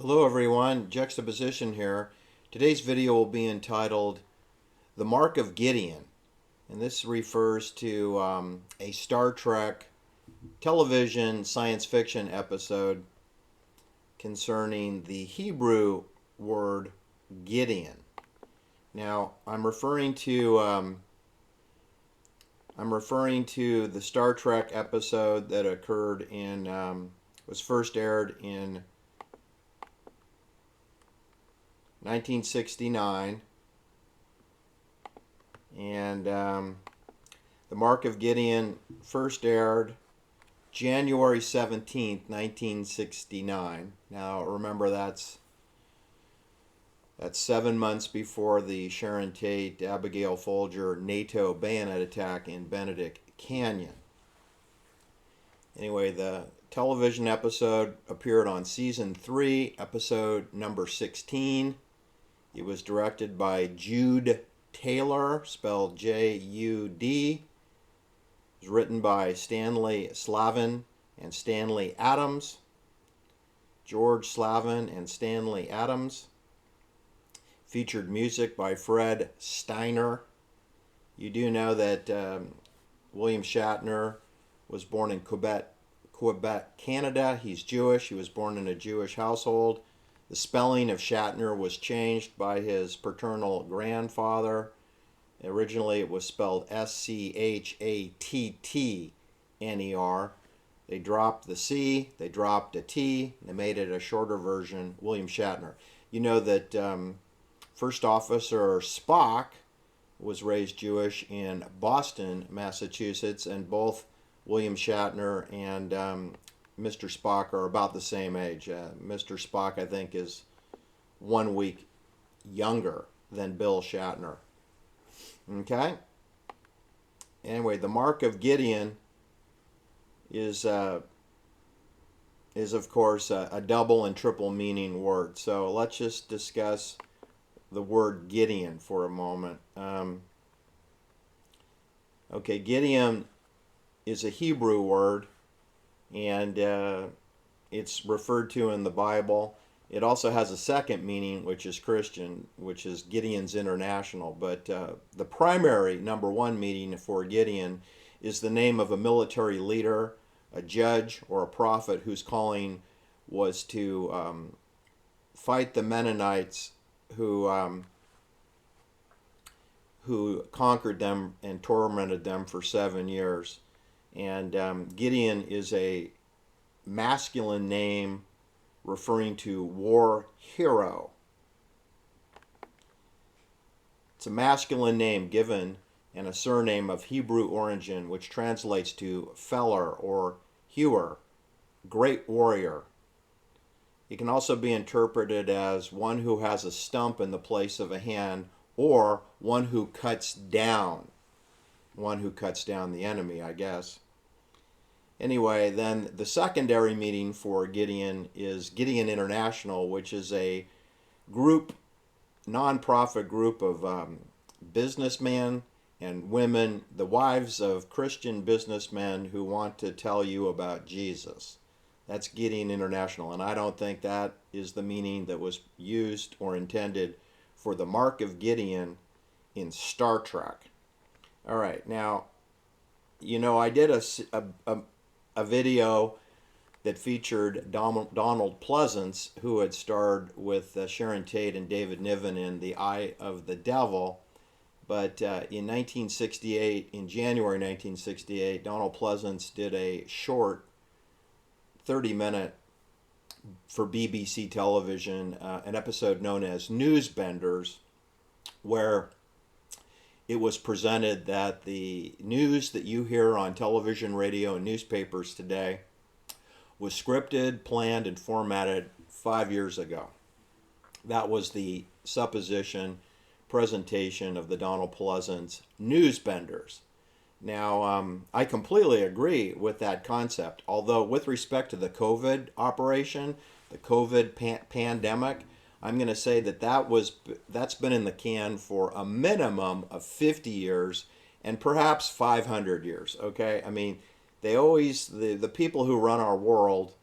Hello everyone, Juxtaposition here. Today's video will be entitled The Mark of Gideon, and this refers to a Star Trek television science fiction episode concerning the Hebrew word Gideon. Now, I'm referring to the Star Trek episode that occurred was first aired in 1969, and the Mark of Gideon first aired January 17th, 1969. Now remember, that's 7 months before the Sharon Tate, Abigail Folger NATO bayonet attack in Benedict Canyon. Anyway, the television episode appeared on season 3, episode number 16. It was directed by Jude Taylor, spelled J-U-D. It was written by Stanley Slavin and Stanley Adams. George Slavin and Stanley Adams. Featured music by Fred Steiner. You do know that William Shatner was born in Quebec, Canada. He's Jewish. He was born in a Jewish household. The spelling of Shatner was changed by his paternal grandfather. Originally, it was spelled S-C-H-A-T-T-N-E-R. They dropped the C, they dropped a T, they made it a shorter version, William Shatner. You know that First Officer Spock was raised Jewish in Boston, Massachusetts, and both William Shatner and Mr. Spock are about the same age. Mr. Spock, I think, is 1 week younger than Bill Shatner. Okay? Anyway, the Mark of Gideon is of course, a double and triple meaning word. So let's just discuss the word Gideon for a moment. Okay, Gideon is a Hebrew word, and it's referred to in the Bible. It also has a second meaning, which is Christian, which is Gideon's International. But the primary number one meaning for Gideon is the name of a military leader, a judge, or a prophet whose calling was to fight the Mennonites who conquered them and tormented them for 7 years. And Gideon is a masculine name referring to war hero. It's a masculine name given and a surname of Hebrew origin, which translates to feller or hewer, great warrior. It can also be interpreted as one who has a stump in the place of a hand, or one who cuts down the enemy, I guess. Anyway, then the secondary meaning for Gideon is Gideon International, which is a non-profit group of businessmen and women, the wives of Christian businessmen who want to tell you about Jesus. That's Gideon International, and I don't think that is the meaning that was used or intended for the Mark of Gideon in Star Trek. All right, now, you know, I did a video that featured Donald Pleasance, who had starred with Sharon Tate and David Niven in The Eye of the Devil. But in 1968, in January 1968, Donald Pleasance did a short 30-minute for BBC television, an episode known as Newsbenders, where it was presented that the news that you hear on television, radio, and newspapers today was scripted, planned, and formatted 5 years ago. That was the supposition presentation of the Donald Pleasance Newsbenders. Now, I completely agree with that concept, although with respect to the COVID operation, the COVID pandemic, I'm going to say that that's been in the can for a minimum of 50 years and perhaps 500 years, okay? I mean, they always, the people who run our world,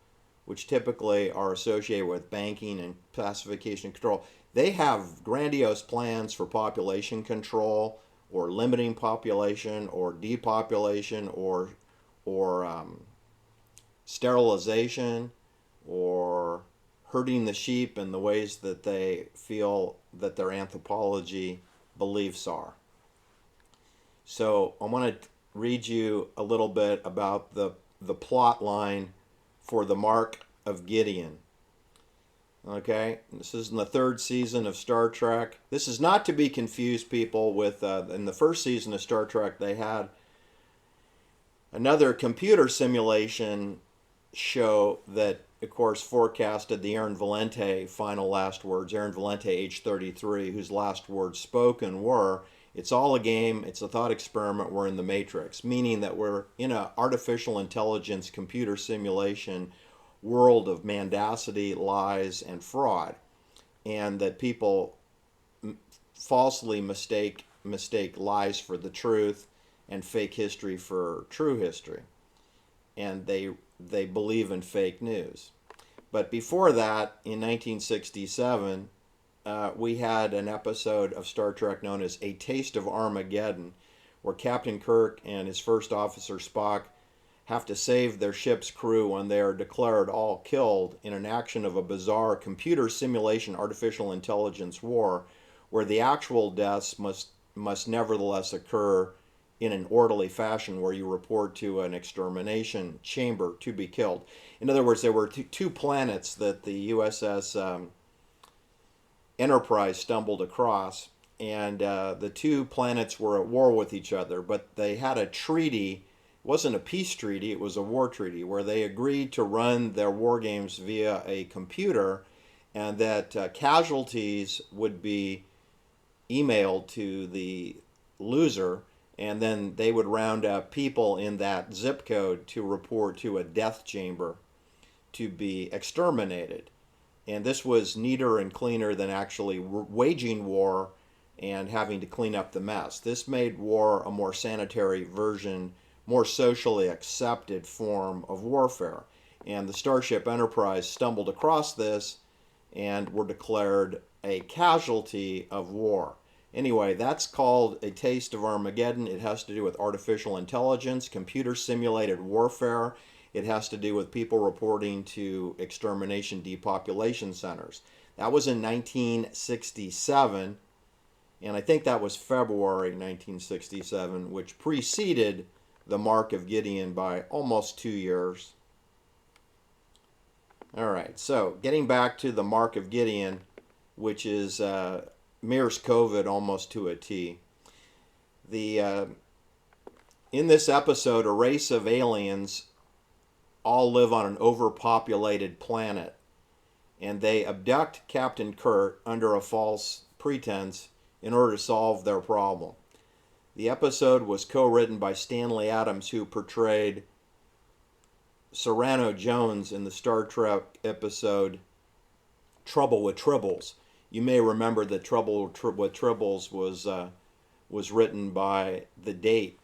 which typically are associated with banking and classification control, they have grandiose plans for population control or limiting population or depopulation or sterilization or herding the sheep in the ways that they feel that their anthropology beliefs are. So I want to read you a little bit about the plot line for the Mark of Gideon. Okay, this is in the third season of Star Trek. This is not to be confused, people, with in the first season of Star Trek they had another computer simulation show that, of course, forecasted the Aaron Valente final last words. Aaron Valente, age 33, whose last words spoken were, "It's all a game, it's a thought experiment, we're in the Matrix," meaning that we're in an artificial intelligence computer simulation world of mendacity, lies, and fraud, and that people falsely mistake lies for the truth and fake history for true history, and they believe in fake news. But before that, in 1967, we had an episode of Star Trek known as A Taste of Armageddon, where Captain Kirk and his first officer Spock have to save their ship's crew when they are declared all killed in an action of a bizarre computer simulation artificial intelligence war, where the actual deaths must nevertheless occur in an orderly fashion, where you report to an extermination chamber to be killed. In other words, there were two planets that the USS Enterprise stumbled across, and the two planets were at war with each other, but they had a treaty. It wasn't a peace treaty, it was a war treaty, where they agreed to run their war games via a computer, and that casualties would be emailed to the loser, and then they would round up people in that zip code to report to a death chamber to be exterminated. And this was neater and cleaner than actually waging war and having to clean up the mess. This made war a more sanitary version, more socially accepted form of warfare. And the Starship Enterprise stumbled across this and were declared a casualty of war. Anyway, that's called A Taste of Armageddon. It has to do with artificial intelligence, computer simulated warfare. It has to do with people reporting to extermination depopulation centers. That was in 1967, and I think that was February 1967, which preceded the Mark of Gideon by almost 2 years. All right, so getting back to the Mark of Gideon, which is mirrors COVID almost to a T. In this episode, a race of aliens all live on an overpopulated planet, and they abduct Captain Kirk under a false pretense in order to solve their problem. The episode was co-written by Stanley Adams, who portrayed Serrano Jones in the Star Trek episode Trouble with Tribbles. You may remember that Trouble with Tribbles was written by the date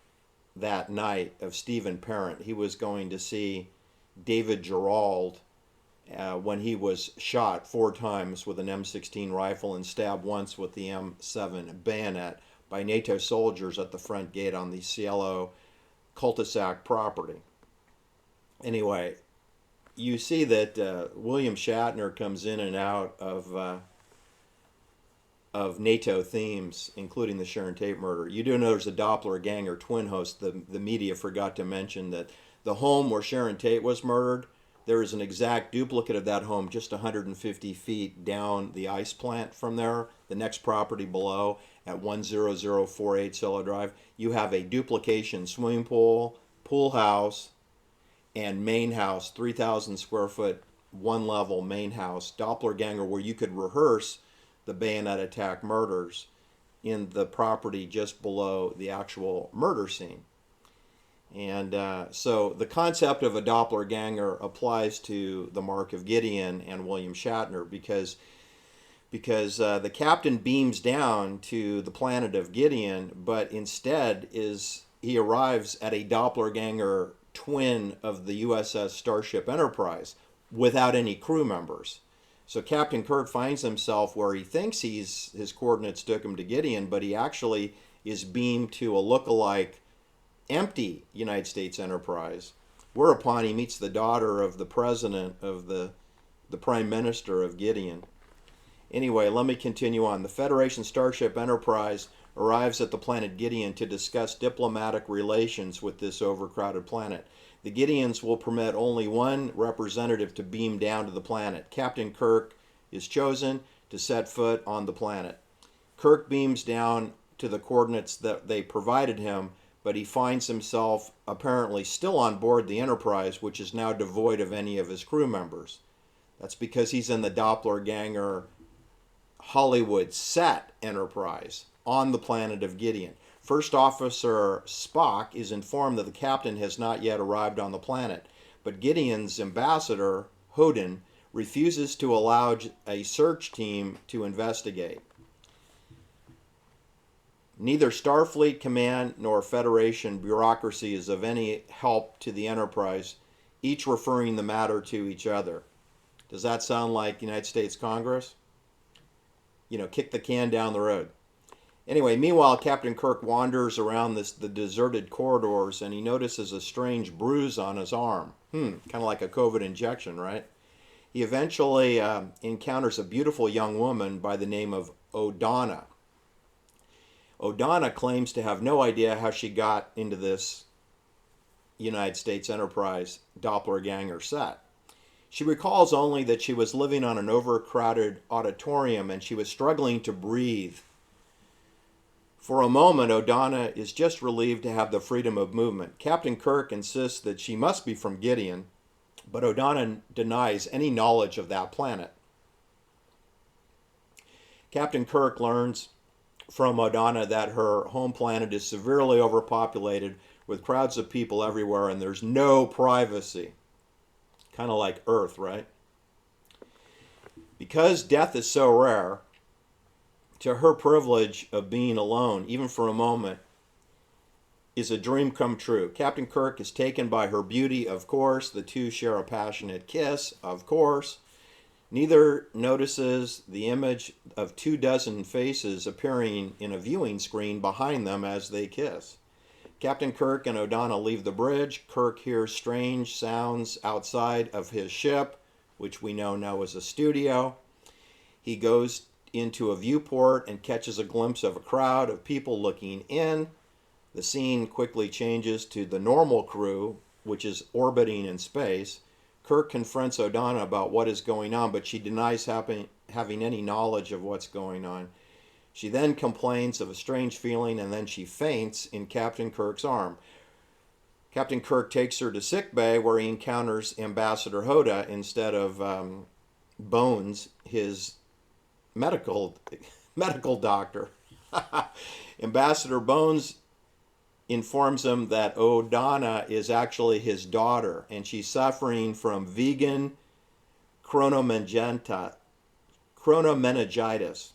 that night of Stephen Parent. He was going to see David Gerald when he was shot 4 times with an M16 rifle and stabbed once with the M7 bayonet by NATO soldiers at the front gate on the Cielo cul-de-sac property. Anyway, you see that William Shatner comes in and out of NATO themes, including the Sharon Tate murder. You do know there's a doppelganger twin host. The media forgot to mention that the home where Sharon Tate was murdered, there is an exact duplicate of that home just 150 feet down the ice plant from there, the next property below at 10048 Silla Drive. You have a duplication swimming pool, pool house, and main house, 3,000 square foot, one level main house, doppelganger, where you could rehearse the bayonet attack murders in the property just below the actual murder scene. And so the concept of a doppelganger applies to the Mark of Gideon and William Shatner because the captain beams down to the planet of Gideon, but instead he arrives at a doppelganger twin of the USS Starship Enterprise. without any crew members. So Captain Kirk finds himself where he thinks his coordinates took him to Gideon, but he actually is beamed to a look-alike empty United States Enterprise, whereupon he meets the daughter of the president of the prime minister of Gideon. Anyway, let me continue on. The Federation Starship Enterprise arrives at the planet Gideon to discuss diplomatic relations with this overcrowded planet. The Gideons will permit only one representative to beam down to the planet. Captain Kirk is chosen to set foot on the planet. Kirk beams down to the coordinates that they provided him, but he finds himself apparently still on board the Enterprise, which is now devoid of any of his crew members. That's because he's in the doppelganger Hollywood set Enterprise on the planet of Gideon. First Officer Spock is informed that the captain has not yet arrived on the planet, but Gideon's ambassador, Hoden, refuses to allow a search team to investigate. Neither Starfleet Command nor Federation bureaucracy is of any help to the Enterprise, each referring the matter to each other. Does that sound like United States Congress? Kick the can down the road. Anyway, meanwhile, Captain Kirk wanders around the deserted corridors, and he notices a strange bruise on his arm. Kind of like a COVID injection, right? He eventually encounters a beautiful young woman by the name of O'Donna. O'Donna claims to have no idea how she got into this United States Enterprise doppelganger set. She recalls only that she was living on an overcrowded auditorium and she was struggling to breathe. For a moment, O'Donna is just relieved to have the freedom of movement. Captain Kirk insists that she must be from Gideon, but O'Donna denies any knowledge of that planet. Captain Kirk learns from O'Donna that her home planet is severely overpopulated with crowds of people everywhere and there's no privacy. Kind of like Earth, right? Because death is so rare, to her privilege of being alone, even for a moment, is a dream come true. Captain Kirk is taken by her beauty, of course. The two share a passionate kiss, of course. Neither notices the image of 24 faces appearing in a viewing screen behind them as they kiss. Captain Kirk and O'Donna leave the bridge. Kirk hears strange sounds outside of his ship, which we now is a studio. He goes into a viewport and catches a glimpse of a crowd of people looking in. The scene quickly changes to the normal crew, which is orbiting in space. Kirk confronts O'Donna about what is going on, but she denies having any knowledge of what's going on. She then complains of a strange feeling, and then she faints in Captain Kirk's arm. Captain Kirk takes her to sickbay, where he encounters Ambassador Hoda instead of Bones, his medical doctor. Ambassador Bones informs him that O'Donna is actually his daughter, and she's suffering from vegan chronomeningitis,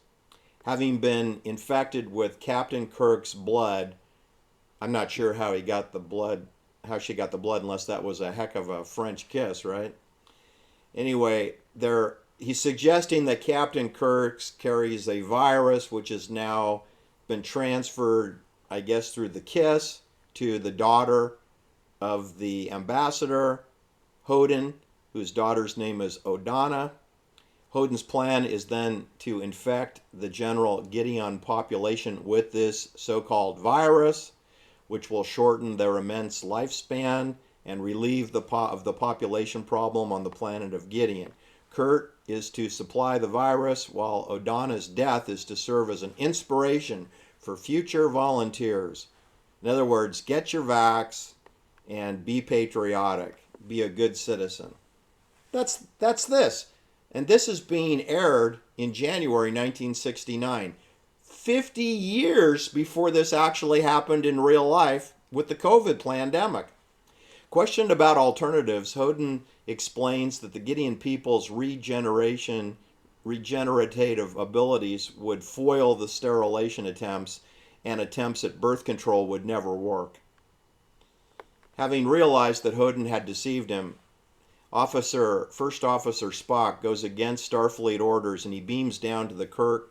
having been infected with Captain Kirk's blood. I'm not sure how she got the blood, unless that was a heck of a French kiss, right? Anyway, he's suggesting that Captain Kirk carries a virus, which has now been transferred, I guess, through the kiss to the daughter of the ambassador, Hoden, whose daughter's name is O'Donna. Hoden's plan is then to infect the general Gideon population with this so-called virus, which will shorten their immense lifespan and relieve of the population problem on the planet of Gideon. Kurt is to supply the virus, while O'Donna's death is to serve as an inspiration for future volunteers. In other words, get your vax and be patriotic. Be a good citizen. That's this. And this is being aired in January 1969. 50 years before this actually happened in real life with the COVID pandemic. Questioned about alternatives, Hoden explains that the Gideon people's regenerative abilities would foil the sterilization attempts, and attempts at birth control would never work. Having realized that Hoden had deceived him, First Officer Spock goes against Starfleet orders and he beams down to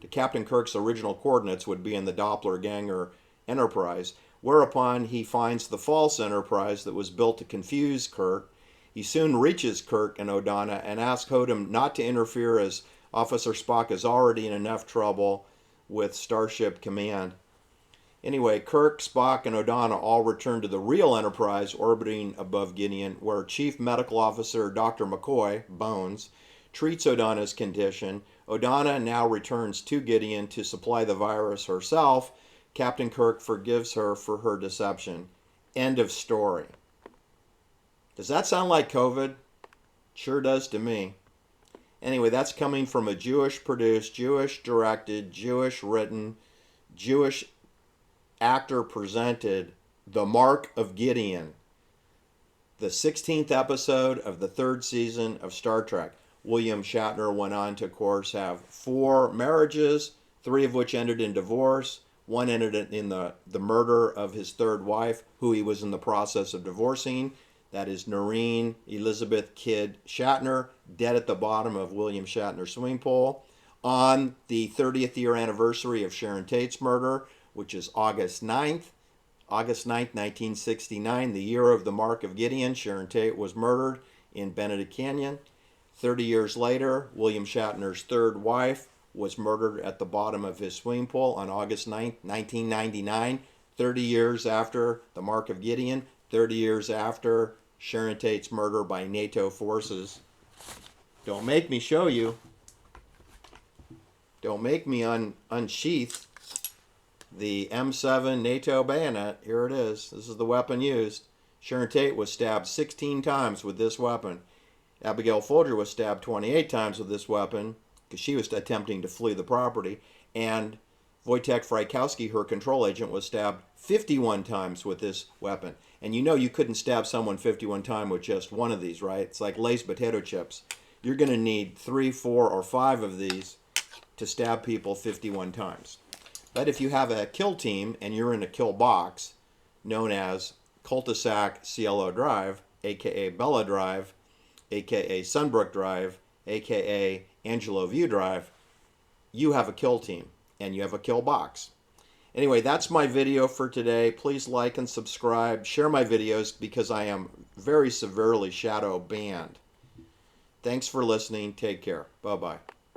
Captain Kirk's original coordinates would be in the doppelganger Enterprise, whereupon he finds the false Enterprise that was built to confuse Kirk. He soon reaches Kirk and O'Donnell and asks Hodum not to interfere as Officer Spock is already in enough trouble with Starship Command. Anyway, Kirk, Spock, and O'Donnell all return to the real Enterprise orbiting above Gideon, where Chief Medical Officer Dr. McCoy, Bones, treats O'Donnell's condition. O'Donnell now returns to Gideon to supply the virus herself. Captain Kirk forgives her for her deception. End of story. Does that sound like COVID? Sure does to me. Anyway, that's coming from a Jewish produced, Jewish directed, Jewish written, Jewish actor presented The Mark of Gideon, the 16th episode of the 3rd season of Star Trek. William Shatner went on to, of course, have 4 marriages, 3 of which ended in divorce. One ended in the murder of his 3rd wife, who he was in the process of divorcing. That is Noreen Elizabeth Kidd Shatner, dead at the bottom of William Shatner's swimming pool. On the 30th year anniversary of Sharon Tate's murder, which is August 9th, 1969, the year of the Mark of Gideon, Sharon Tate was murdered in Benedict Canyon. 30 years later, William Shatner's 3rd wife was murdered at the bottom of his swimming pool on August 9th, 1999. 30 years after the Mark of Gideon, 30 years after Sharon Tate's murder by NATO forces. Don't make me show you. Don't make me unsheath the M7 NATO bayonet. Here it is. This is the weapon used. Sharon Tate was stabbed 16 times with this weapon. Abigail Folger was stabbed 28 times with this weapon because she was attempting to flee the property. And Wojtek Frykowski, her control agent, was stabbed 51 times with this weapon. And you know you couldn't stab someone 51 times with just one of these, right? It's like Lay's potato chips. You're going to need 3, 4, or 5 of these to stab people 51 times. But if you have a kill team and you're in a kill box known as Cul-de-sac Cielo Drive, aka Bella Drive, aka Sunbrook Drive, aka Angelo View Drive, you have a kill team and you have a kill box. Anyway, that's my video for today. Please like and subscribe. Share my videos because I am very severely shadow banned. Thanks for listening. Take care. Bye-bye.